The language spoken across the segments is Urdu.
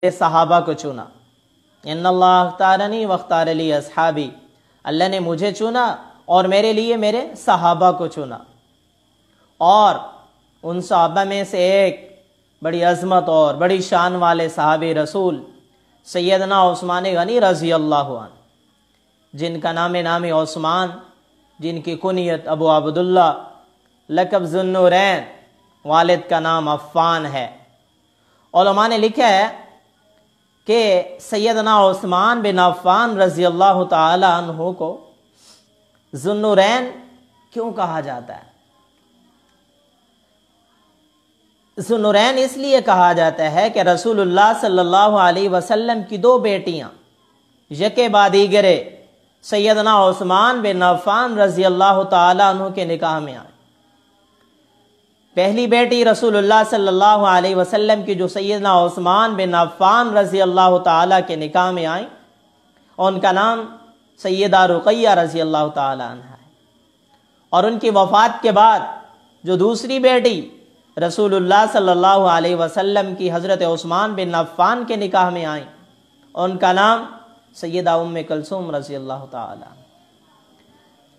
صحابہ کو چنا، ان اللہ اختارنی واختار لی اصحابی، اللہ نے مجھے چنا اور میرے لیے میرے صحابہ کو چنا۔ اور ان صحابہ میں سے ایک بڑی عظمت اور بڑی شان والے صحابی رسول سیدنا عثمان غنی رضی اللہ عنہ، جن کا نام عثمان، جن کی کنیت ابو عبداللہ، لقب ذو النورین، والد کا نام عفان ہے۔ علماء نے لکھا ہے کہ سیدنا عثمان بن عفان رضی اللہ تعالی عنہ کو ذو النورین کیوں کہا جاتا ہے؟ ذو النورین اس لیے کہا جاتا ہے کہ رسول اللہ صلی اللہ علیہ وسلم کی دو بیٹیاں یکے بعد دیگرے سیدنا عثمان بن عفان رضی اللہ تعالی عنہ کے نکاح میں آئیں۔ پہلی بیٹی رسول اللہ صلی اللہ علیہ وسلم کی جو سیدنا عثمان بن عفان رضی اللہ تعالی کے نکاح میں آئیں، ان کا نام سیدہ رقیہ رضی اللہ تعالی عنہ ہے۔ اور ان کی وفات کے بعد جو دوسری بیٹی رسول اللہ صلی اللہ علیہ وسلم کی حضرت عثمان بن عفان کے نکاح میں آئیں، ان کا نام سیدہ ام کلثوم رضی اللہ تعالی عنہ۔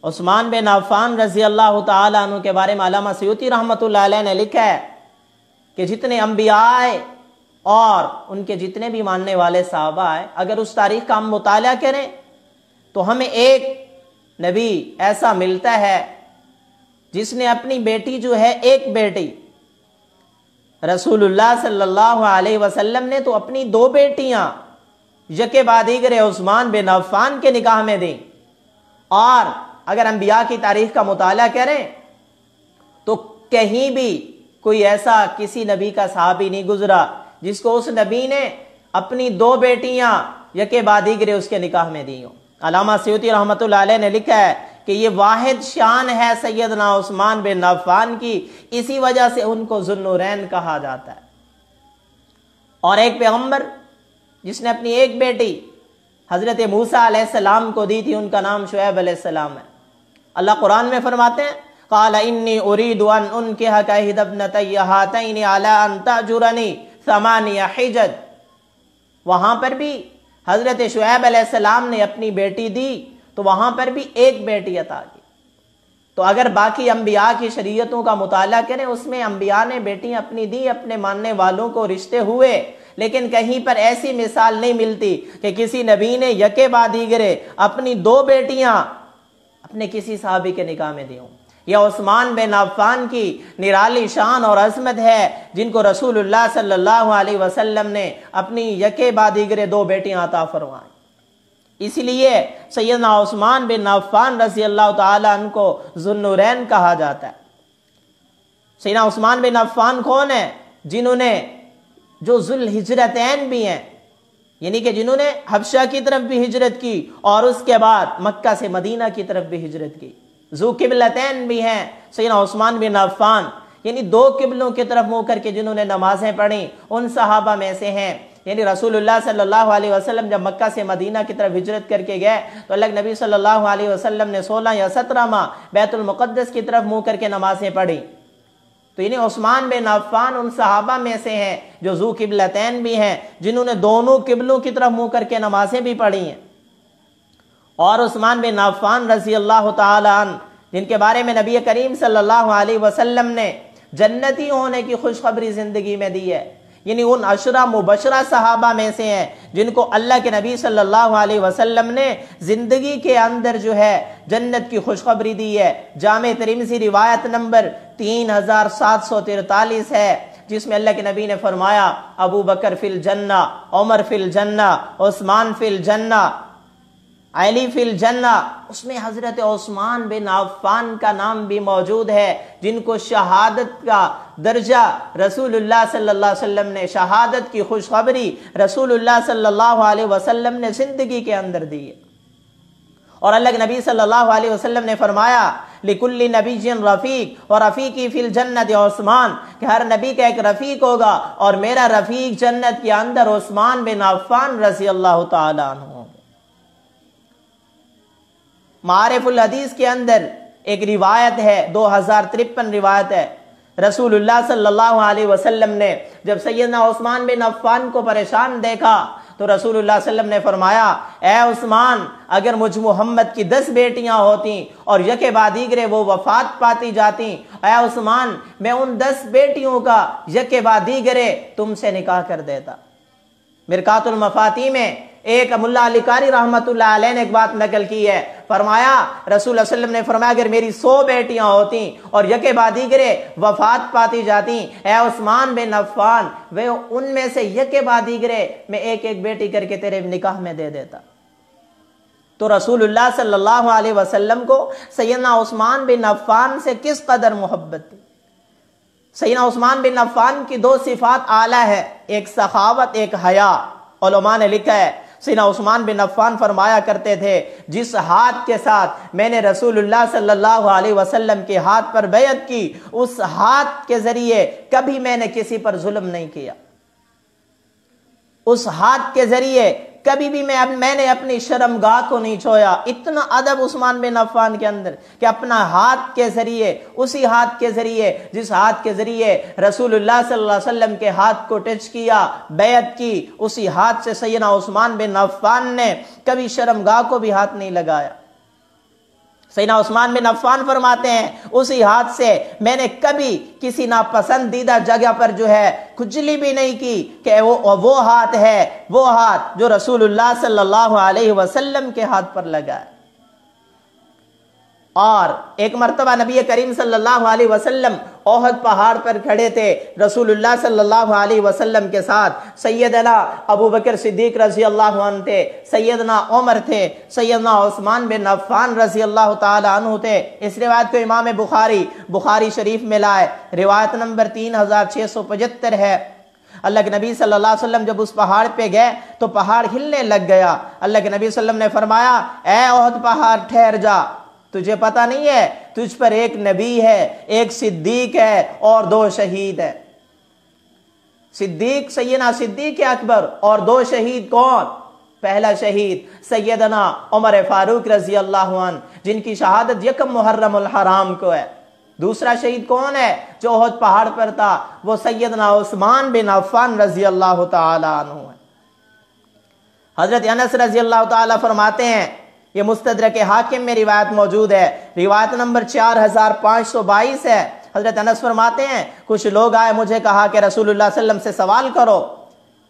عثمان بن عفان رضی اللہ تعالی عنہ کے بارے میں علامہ سیوطی رحمۃ اللہ علیہ نے لکھا ہے کہ جتنے انبیاء آئے اور ان کے جتنے بھی ماننے والے صحابہ آئے، اگر اس تاریخ کا ہم مطالعہ کریں تو ہمیں ایک نبی ایسا ملتا ہے جس نے اپنی بیٹی جو ہے، ایک بیٹی رسول اللہ صلی اللہ علیہ وسلم نے تو اپنی دو بیٹیاں یکے بعد دیگرے عثمان بن عفان کے نکاح میں دیں۔ اور اگر انبیاء کی تاریخ کا مطالعہ کریں تو کہیں بھی کوئی ایسا کسی نبی کا صحابی نہیں گزرا جس کو اس نبی نے اپنی دو بیٹیاں یکے بعد دیگرے اس کے نکاح میں دی ہوں۔ علامہ سیوطی رحمۃ اللہ علیہ نے لکھا ہے کہ یہ واحد شان ہے سیدنا عثمان بن عفان کی، اسی وجہ سے ان کو ذو النورین کہا جاتا ہے۔ اور ایک پیغمبر جس نے اپنی ایک بیٹی حضرت موسیٰ علیہ السلام کو دی تھی، ان کا نام شعیب علیہ السلام ہے۔ اللہ قرآن میں فرماتے ہیں قال انی اريد ان انکحک احدی ابنتی ہاتین علی ان تأجرنی ثمانیہ حجج۔ وہاں پر بھی حضرت شعیب علیہ السلام نے اپنی بیٹی دی تو وہاں پر بھی ایک بیٹی عطا کی۔ تو اگر باقی انبیاء کی شریعتوں کا مطالعہ کریں، اس میں انبیاء نے بیٹیاں اپنی دی، اپنے ماننے والوں کو رشتے ہوئے، لیکن کہیں پر ایسی مثال نہیں ملتی کہ کسی نبی نے یکے بعد دیگرے اپنی دو بیٹیاں اپنے کسی صحابی کے نکاح میں دی ہوں۔ یہ عثمان بن عفان کی نرالی شان اور عظمت ہے، جن کو رسول اللہ صلی اللہ علیہ وسلم نے اپنی یکے بعد دیگرے دو بیٹیاں عطا فرمائیں۔ اسی لیے سیدنا عثمان بن عفان رضی اللہ تعالی عنہ کو ذو النورین کہا جاتا ہے۔ سیدنا عثمان بن عفان کون ہیں؟ جنہوں نے جو ذو الہجرتین بھی ہیں، یعنی کہ جنہوں نے حبشہ کی طرف بھی ہجرت کی اور اس کے بعد مکہ سے مدینہ کی طرف بھی ہجرت کی، ذو قبلتین بھی ہیں سیدنا عثمان بن عفان، یعنی دو قبلوں کی طرف منہ کر کے جنہوں نے نمازیں پڑھیں، ان صحابہ میں سے ہیں۔ یعنی رسول اللہ صلی اللہ علیہ وسلم جب مکہ سے مدینہ کی طرف ہجرت کر کے گئے تو اللہ نبی صلی اللہ علیہ وسلم نے 16 یا 17 ماہ بیت المقدس کی طرف منہ کر کے نمازیں پڑھی۔ تو یعنی عثمان بن عفان ان صحابہ میں سے ہیں جو ذو قبلتین بھی ہیں، جنہوں نے دونوں قبلوں کی طرف منہ کر کے نمازیں بھی پڑھی ہیں۔ اور عثمان بن عفان رضی اللہ تعالی عنہ، جن کے بارے میں نبی کریم صلی اللہ علیہ وسلم نے جنتی ہونے کی خوشخبری زندگی میں دی ہے، یعنی ان عشرہ مبشرہ صحابہ میں سے ہیں جن کو اللہ کے نبی صلی اللہ علیہ وسلم نے زندگی کے اندر جو ہے جنت کی خوشخبری دی ہے۔ جامع ترمذی روایت نمبر 3743 ہے، جس میں اللہ کے نبی نے فرمایا ابو بکر فی الجنہ، عمر فی الجنہ، عثمان فی الجنہ، علی فی الجنہ۔ اس میں حضرت عثمان بن عفان کا نام بھی موجود ہے، جن کو شہادت کا درجہ رسول اللہ صلی اللہ علیہ وسلم نے، شہادت کی خوشخبری رسول اللہ صلی اللہ علیہ وسلم نے زندگی کے اندر دی ہے۔ اور اللہ کے نبی صلی اللہ علیہ وسلم نے فرمایا لِكُلِّ نَبِيٍّ رَفِيقٌ وَرَفِيقِي فِي الْجَنَّةِ عثمان، کہ ہر نبی کا ایک رفیق ہوگا اور میرا رفیق جنت کے اندر عثمان بن عفان رضی اللہ تعالی عنہ۔ معارف الحدیث کے اندر ایک روایت ہے، 2053 روایت ہے، رسول اللہ صلی اللہ علیہ وسلم نے جب سیدنا عثمان بن عفان کو پریشان دیکھا تو رسول اللہ صلی اللہ علیہ وسلم نے فرمایا، اے عثمان، اگر مجھ محمد کی 10 بیٹیاں ہوتیں اور یکے بعد دیگرے وہ وفات پاتی جاتی، اے عثمان، میں ان 10 بیٹیوں کا یکے بعد دیگرے تم سے نکاح کر دیتا۔ مرقات المفاتیح میں ایک ملا علی قاری رحمۃ اللہ علیہ نے ایک بات نقل کی ہے، فرمایا رسول اللہ صلی اللہ علیہ وسلم نے فرمایا اگر میری 100 بیٹیاں ہوتی اور یکے بعد دیگرے وفات پاتی جاتی، اے عثمان بن عفان، وہ ان میں سے یکے بعد دیگرے میں ایک ایک بیٹی کر کے تیرے نکاح میں دے دیتا۔ تو رسول اللہ صلی اللہ علیہ وسلم کو سیدنا عثمان بن عفان سے کس قدر محبت تھی۔ سیدنا عثمان بن عفان کی 2 صفات اعلیٰ ہے، ایک سخاوت، ایک حیا۔ علماء نے لکھا ہے سیدنا عثمان بن عفان فرمایا کرتے تھے، جس ہاتھ کے ساتھ میں نے رسول اللہ صلی اللہ علیہ وسلم کے ہاتھ پر بیعت کی، اس ہاتھ کے ذریعے کبھی میں نے کسی پر ظلم نہیں کیا۔ اس ہاتھ کے ذریعے کبھی بھی میں نے اپنی شرمگاہ کو نہیں چھویا۔ اتنا ادب عثمان بن عفان کے اندر کہ اپنا ہاتھ کے ذریعے، اسی ہاتھ کے ذریعے جس ہاتھ کے ذریعے رسول اللہ صلی اللہ علیہ وسلم کے ہاتھ کو ٹچ کیا، بیعت کی، اسی ہاتھ سے سیدنا عثمان بن عفان نے کبھی شرمگاہ کو بھی ہاتھ نہیں لگایا۔ سیدنا عثمان بن عفان فرماتے ہیں اسی ہاتھ سے میں نے کبھی کسی ناپسندیدہ جگہ پر جو ہے کھجلی بھی نہیں کی کہ وہ ہاتھ ہے، وہ ہاتھ جو رسول اللہ صلی اللہ علیہ وسلم کے ہاتھ پر لگا ہے۔ اور ایک مرتبہ نبی کریم صلی اللہ علیہ وسلم احد پہاڑ پر کھڑے تھے، رسول اللہ صلی اللہ علیہ وسلم کے ساتھ سیدنا ابو بکر صدیق رضی اللہ عنہ تھے، سیدنا عمر تھے، سیدنا عثمان بن عفان رضی اللہ تعالی عنہ تھے۔ اس روایت کو امام بخاری شریف میں لائے، روایت نمبر 3675 ہے۔ اللہ کے نبی صلی اللہ علیہ وسلم جب اس پہاڑ پہ گئے تو پہاڑ ہلنے لگ گیا۔ اللہ کے نبی صلی اللہ علیہ وسلم نے فرمایا، اے احد پہاڑ ٹھہر جا، تجھے پتہ نہیں ہے تجھ پر ایک نبی ہے، ایک صدیق ہے اور 2 شہید ہے۔ صدیق سیدنا صدیق اکبر اور 2 شہید کون؟ پہلا شہید سیدنا عمر فاروق رضی اللہ عنہ جن کی شہادت 1 محرم الحرام کو ہے۔ دوسرا شہید کون ہے جو احد پہاڑ پر تھا؟ وہ سیدنا عثمان بن عفان رضی اللہ تعالی عنہ ہے۔ حضرت انس رضی اللہ تعالی فرماتے ہیں، یہ مستدرک حاکم میں روایت موجود ہے، روایت نمبر 4522 ہے۔ حضرت انس فرماتے ہیں کچھ لوگ آئے، مجھے کہا کہ رسول اللہ صلی اللہ علیہ وسلم سے سوال کرو۔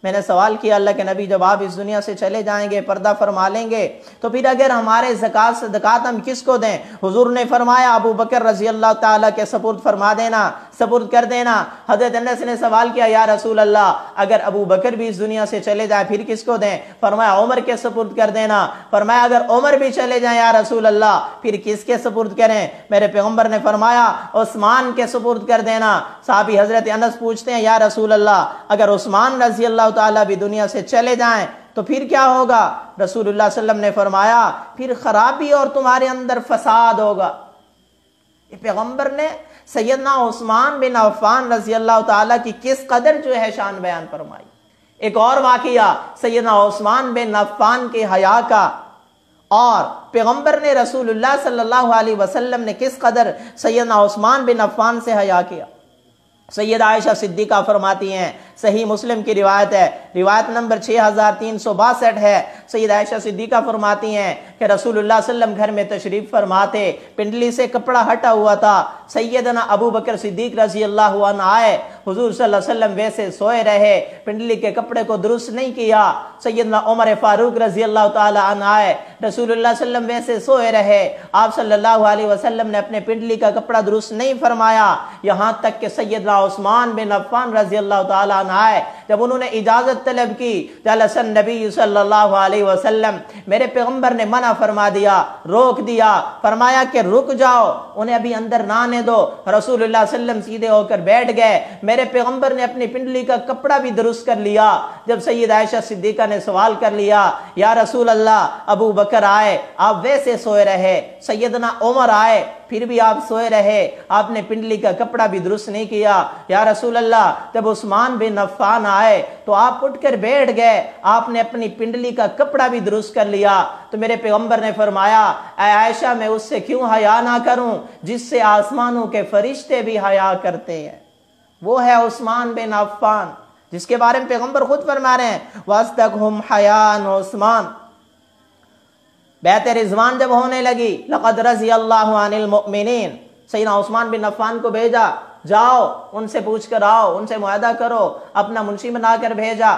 میں نے سوال کیا، اللہ کے نبی جب آپ اس دنیا سے چلے جائیں گے، پردہ فرما لیں گے، تو پھر اگر ہمارے زکوٰۃ صدقات ہم کس کو دیں؟ حضور نے فرمایا ابو بکر رضی اللہ تعالیٰ کے سپرد فرما دینا، سپرد کر دینا۔ حضرت انس نے سوال کیا، یا رسول اللہ اگر ابو بکر بھی اس دنیا سے چلے جائیں پھر کس کو دیں؟ فرمایا عمر کے سپرد کر دینا۔ فرمایا اگر عمر بھی چلے جائیں یا رسول اللہ پھر کس کے سپرد کریں؟ میرے پیغمبر نے فرمایا عثمان کے سپرد کر دینا۔ صحابی حضرت انس پوچھتے ہیں، یا رسول اللہ اگر عثمان رضی اللہ تعالیٰ بھی دنیا سے چلے جائیں تو پھر کیا ہوگا؟ رسول اللہ صلی اللہ علیہ وسلم نے فرمایا پھر خرابی اور تمہارے اندر فساد ہوگا۔ یہ پیغمبر نے سیدنا عثمان بن عفان رضی اللہ تعالیٰ کی کس قدر جو ہے شان بیان فرمائی۔ ایک اور واقعہ سیدنا عثمان بن عفان کے حیا کا، اور پیغمبر نے رسول اللہ صلی اللہ علیہ وسلم نے کس قدر سیدنا عثمان بن عفان سے حیا کیا۔ سید عائشہ صدیقہ فرماتی ہیں، صحیح مسلم کی روایت ہے، روایت نمبر 6362 ہے۔ سید عائشہ صدیقہ فرماتی ہیں کہ رسول اللہ صلی اللہ علیہ وسلم گھر میں تشریف فرماتے، پنڈلی سے کپڑا ہٹا ہوا تھا، سیدنا ابو بکر صدیق رضی اللہ عنہ آئے، حضور صلی اللہ علیہ وسلم ویسے سوئے رہے، پنڈلی کے کپڑے کو درست نہیں کیا۔ سیدنا عمر فاروق رضی اللہ تعالی عنہ آئے، رسول اللہ صلی اللہ علیہ وسلم ویسے سوئے رہے، آپ صلی اللہ علیہ وسلم نے اپنے پنڈلی کا کپڑا درست نہیں فرمایا، یہاں تک کہ سیدنا عثمان بن عفان رضی اللہ تعالی عنہ آئے، جب انہوں نے اجازت طلب کی، جلس النبی صلی اللہ علیہ وسلم، میرے پیغمبر نے منع فرما دیا، روک دیا، فرمایا کہ رک جاؤ، انہیں ابھی اندر نہ آنے دو۔ رسول اللہ صلی اللہ علیہ وسلم سیدھے ہو کر بیٹھ گئے، میرے پیغمبر نے اپنی پنڈلی کا کپڑا بھی درست کر لیا۔ جب سید عائشہ صدیقہ نے سوال کر لیا، یا رسول اللہ ابو بکر آئے آپ ویسے سوئے رہے، سیدنا عمر آئے پھر بھی آپ سوئے رہے، آپ نے پنڈلی کا کپڑا بھی درست نہیں کیا، یا رسول اللہ جب عثمان بن عفان آئے تو آپ اٹھ کر بیٹھ گئے، آپ نے اپنی پنڈلی کا کپڑا بھی درست کر لیا۔ تو میرے پیغمبر نے فرمایا، اے عائشہ میں اس سے کیوں حیا نہ کروں جس سے آسمانوں کے فرشتے بھی حیا کرتے ہیں۔ وہ ہے عثمان بن عفان، جس کے بارے میں پیغمبر خود فرما رہے ہیں وَاسْتَقْهُمْ حَيَانُ عثمان۔ بیعت رضوان جب ہونے لگی لَقَدْ رَضِيَ اللَّهُ عَنِ الْمُؤْمِنِينَ، سیدنا عثمان بن عفان کو بھیجا، جاؤ ان سے پوچھ کر آؤ، ان سے معاہدہ کرو، اپنا منشی بنا کر بھیجا۔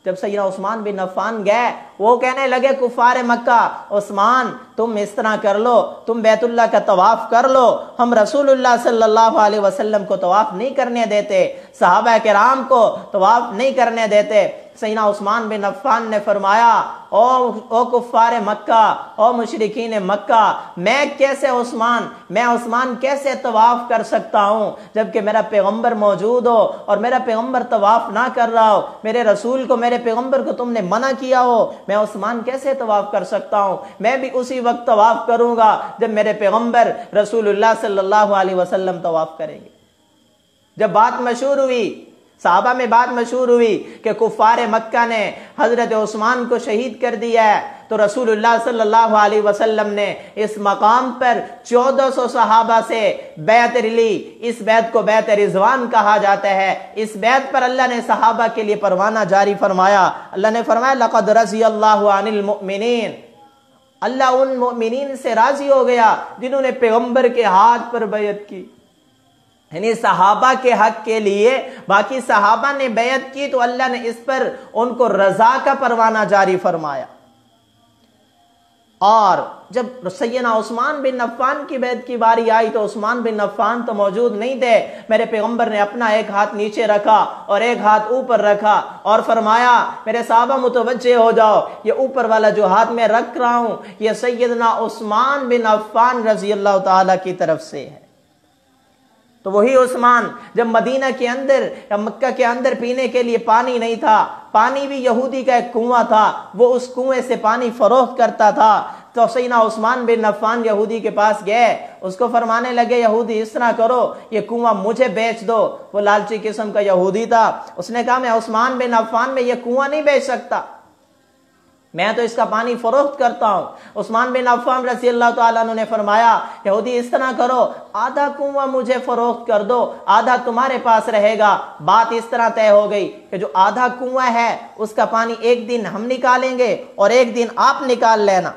جب سیدنا عثمان بن عفان گئے، وہ کہنے لگے کفار مکہ، عثمان تم اس طرح کر لو، تم بیت اللہ کا طواف کر لو، ہم رسول اللہ صلی اللہ علیہ وسلم کو طواف نہیں کرنے دیتے، صحابہ کرام کو طواف نہیں کرنے دیتے۔ سیدنا عثمان بن عفان نے فرمایا او کفار مکہ، او مشرکین مکہ، میں عثمان کیسے طواف کر سکتا ہوں جبکہ میرا پیغمبر موجود ہو اور میرا پیغمبر طواف نہ کر رہا ہو، میرے رسول کو، میرے پیغمبر کو تم نے منع کیا ہو، میں عثمان کیسے طواف کر سکتا ہوں؟ میں بھی اسی وقت طواف کروں گا جب میرے پیغمبر رسول اللہ صلی اللہ علیہ وسلم طواف کریں گے۔ جب بات مشہور ہوئی، صحابہ میں بات مشہور ہوئی کہ کفار مکہ نے حضرت عثمان کو شہید کر دیا ہے، تو رسول اللہ صلی اللہ علیہ وسلم نے اس مقام پر 1400 صحابہ سے بیعت لی۔ اس بیعت کو بیعت رضوان کہا جاتا ہے۔ اس بیعت پر اللہ نے صحابہ کے لیے پروانہ جاری فرمایا۔ اللہ نے فرمایا لَقَدْ رَضِيَ اللَّهُ عَنِ الْمُؤْمِنِينَ، اللہ ان مومنین سے راضی ہو گیا جنہوں نے پیغمبر کے ہاتھ پر بیعت کی، یعنی صحابہ کے حق کے لیے باقی صحابہ نے بیعت کی تو اللہ نے اس پر ان کو رضا کا پروانہ جاری فرمایا۔ اور جب سیدنا عثمان بن عفان کی بیعت کی باری آئی تو عثمان بن عفان تو موجود نہیں تھے، میرے پیغمبر نے اپنا ایک ہاتھ نیچے رکھا اور ایک ہاتھ اوپر رکھا اور فرمایا میرے صحابہ متوجہ ہو جاؤ، یہ اوپر والا جو ہاتھ میں رکھ رہا ہوں یہ سیدنا عثمان بن عفان رضی اللہ تعالیٰ کی طرف سے ہے۔ تو وہی عثمان جب مدینہ کے اندر یا مکہ کے اندر پینے کے لیے پانی نہیں تھا، پانی بھی یہودی کا ایک کنواں تھا، وہ اس کنویں سے پانی فروخت کرتا تھا، تو سیدنا عثمان بن عفان یہودی کے پاس گئے، اس کو فرمانے لگے یہودی اس طرح کرو یہ کنواں مجھے بیچ دو۔ وہ لالچی قسم کا یہودی تھا، اس نے کہا میں عثمان بن عفان میں یہ کنواں نہیں بیچ سکتا، میں تو اس کا پانی فروخت کرتا ہوں۔ عثمان بن عفان رضی اللہ تعالیٰ عنہ نے فرمایا یہودی اس طرح کرو آدھا کنواں مجھے فروخت کر دو، آدھا تمہارے پاس رہے گا۔ بات اس طرح طے ہو گئی کہ جو آدھا کنواں ہے اس کا پانی ایک دن ہم نکالیں گے اور ایک دن آپ نکال لینا،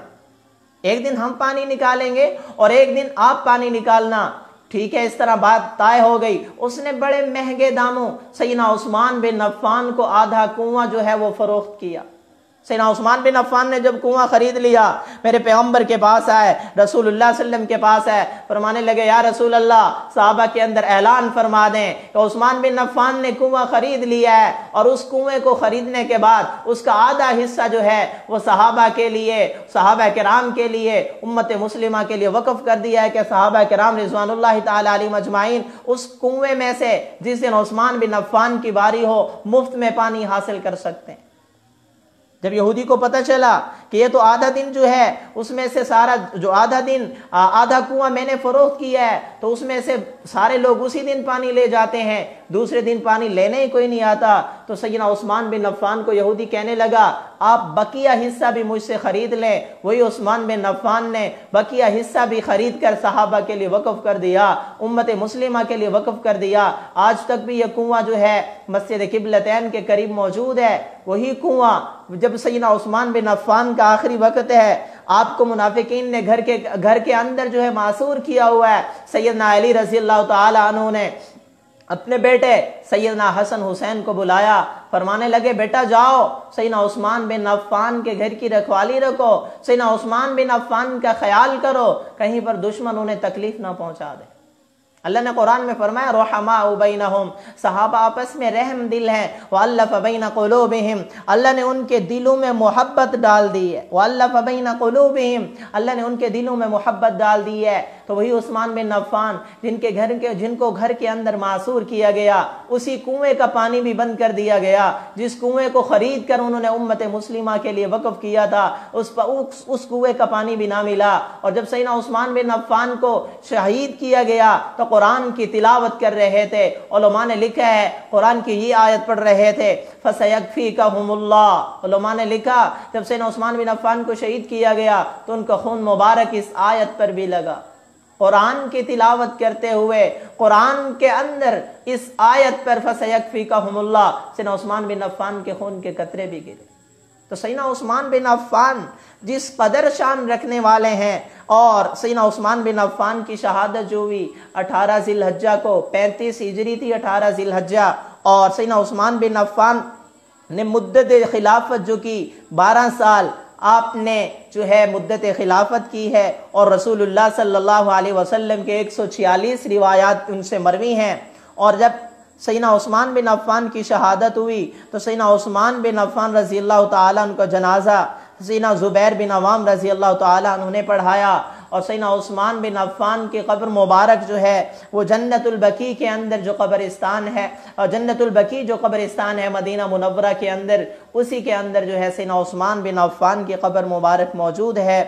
ایک دن ہم پانی نکالیں گے اور ایک دن آپ پانی نکالنا، ٹھیک ہے؟ اس طرح بات طے ہو گئی۔ اس نے بڑے مہنگے داموں سیدنا عثمان بن عفان کو آدھا کنواں جو ہے وہ فروخت کیا۔ سیدنا عثمان بن عفان نے جب کنواں خرید لیا، میرے پیغمبر کے پاس آئے، رسول اللہ صلی اللہ علیہ وسلم کے پاس آئے، فرمانے لگے یا رسول اللہ صحابہ کے اندر اعلان فرما دیں کہ عثمان بن عفان نے کنواں خرید لیا ہے اور اس کنویں کو خریدنے کے بعد اس کا آدھا حصہ جو ہے وہ صحابہ کے لیے، صحابہ کرام کے لیے، امت مسلمہ کے لیے وقف کر دیا ہے کہ صحابہ کرام رضوان اللہ تعالی علیہم اجمعین اس کنویں میں سے جس دن عثمان بن عفان کی باری ہو مفت میں پانی حاصل کر سکتے ہیں۔ جب یہودی کو پتہ چلا کہ یہ تو آدھا دن جو ہے اس میں سے سارا جو آدھا کنواں میں نے فروخت کیا ہے تو اس میں سے سارے لوگ اسی دن پانی لے جاتے ہیں، دوسرے دن پانی لینے ہی کوئی نہیں آتا، تو سیدنا عثمان بن عفان کو یہودی کہنے لگا آپ بقیہ حصہ بھی مجھ سے خرید لیں۔ وہی عثمان بن عفان نے بقیہ حصہ بھی خرید کر صحابہ کے لیے وقف کر دیا، امت مسلمہ کے لیے وقف کر دیا۔ آج تک بھی یہ کنواں جو ہے مسجد قبلتین کے قریب موجود ہے۔ وہی کنواں جب سیدنا عثمان بن عفان کا آخری وقت ہے، آپ کو منافقین نے گھر کے اندر جو ہے معصور کیا ہوا ہے، سیدنا علی رضی اللہ تعالی عنہ نے اپنے بیٹے سیدنا حسن حسین کو بلایا، فرمانے لگے بیٹا جاؤ سیدنا عثمان بن عفان کے گھر کی رکھوالی رکھو، سیدنا عثمان بن عفان کا خیال کرو، کہیں پر دشمن انہیں تکلیف نہ پہنچا دے۔ اللہ نے قرآن میں فرمایا رحماء بینہم، صحابہ آپس میں رحم دل ہیں، وَأَلَّفَ بَيْنَ قُلُوبِهِمْ، اللہ نے ان کے دلوں میں محبت ڈال دی ہے، وَأَلَّفَ بَيْنَ قُلُوبِهِمْ، اللہ نے ان کے دلوں میں محبت ڈال دی ہے۔ تو وہی عثمان بن عفان جن کو گھر کے اندر معصور کیا گیا، اسی کنویں کا پانی بھی بند کر دیا گیا جس کنویں کو خرید کر انہوں نے امت مسلمہ کے لیے وقف کیا تھا، اس کنویں کا پانی بھی نہ ملا۔ اور جب سیدنا عثمان بن عفان کو شہید کیا گیا تو قرآن کی تلاوت کر رہے تھے، علماء نے لکھا ہے قرآن کی یہ آیت پڑھ رہے تھے فَسَيَكْفِيكَهُمُ اللَّهُ، علماء نے لکھا جب سیدنا عثمان بن عفان کو شہید کیا گیا تو ان کا خون مبارک اس آیت پر بھی لگا قرآن کی تلاوت کرتے ہوئے قرآن کے اندر اس آیت پر فَسَيَكْفِيكَهُمُ اللَّهُ سیدنا عثمان بن عفان کے خون کے قطرے بھی گرے۔ تو سیدنا عثمان بن عفان جس قدر شان رکھنے والے ہیں، اور سیدنا عثمان بن عفان کی شہادت جو ہوئی 18 ذی الحجہ کو، 35 ہجری تھی 18 ذی الحجہ، اور سیدنا عثمان بن عفان نے مدت خلافت جو کی 12 سال آپ نے جو ہے مدت خلافت کی ہے، اور رسول اللہ صلی اللہ علیہ وسلم کے 146 روایات ان سے مروی ہیں۔ اور جب سیدنا عثمان بن عفان کی شہادت ہوئی تو سیدنا عثمان بن عفان رضی اللہ تعالیٰ عنہ کا جنازہ سیدنا زبیر بن عوام رضی اللہ تعالیٰ عنہ نے پڑھایا، اور سیدنا عثمان بن عفان کی قبر مبارک جو ہے وہ جنت البقیع کے اندر جو قبرستان ہے، اور جنت البقیع جو قبرستان ہے مدینہ منورہ کے اندر، اسی کے اندر جو ہے سیدنا عثمان بن عفان کی قبر مبارک موجود ہے۔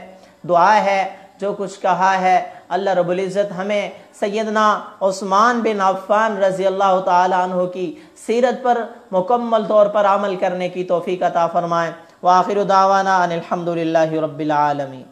دعا ہے جو کچھ کہا ہے اللہ رب العزت ہمیں سیدنا عثمان بن عفان رضی اللہ تعالیٰ عنہ کی سیرت پر مکمل طور پر عمل کرنے کی توفیق عطا فرمائیں۔ وآخر دعوانا ان الحمد للہ رب العالمین۔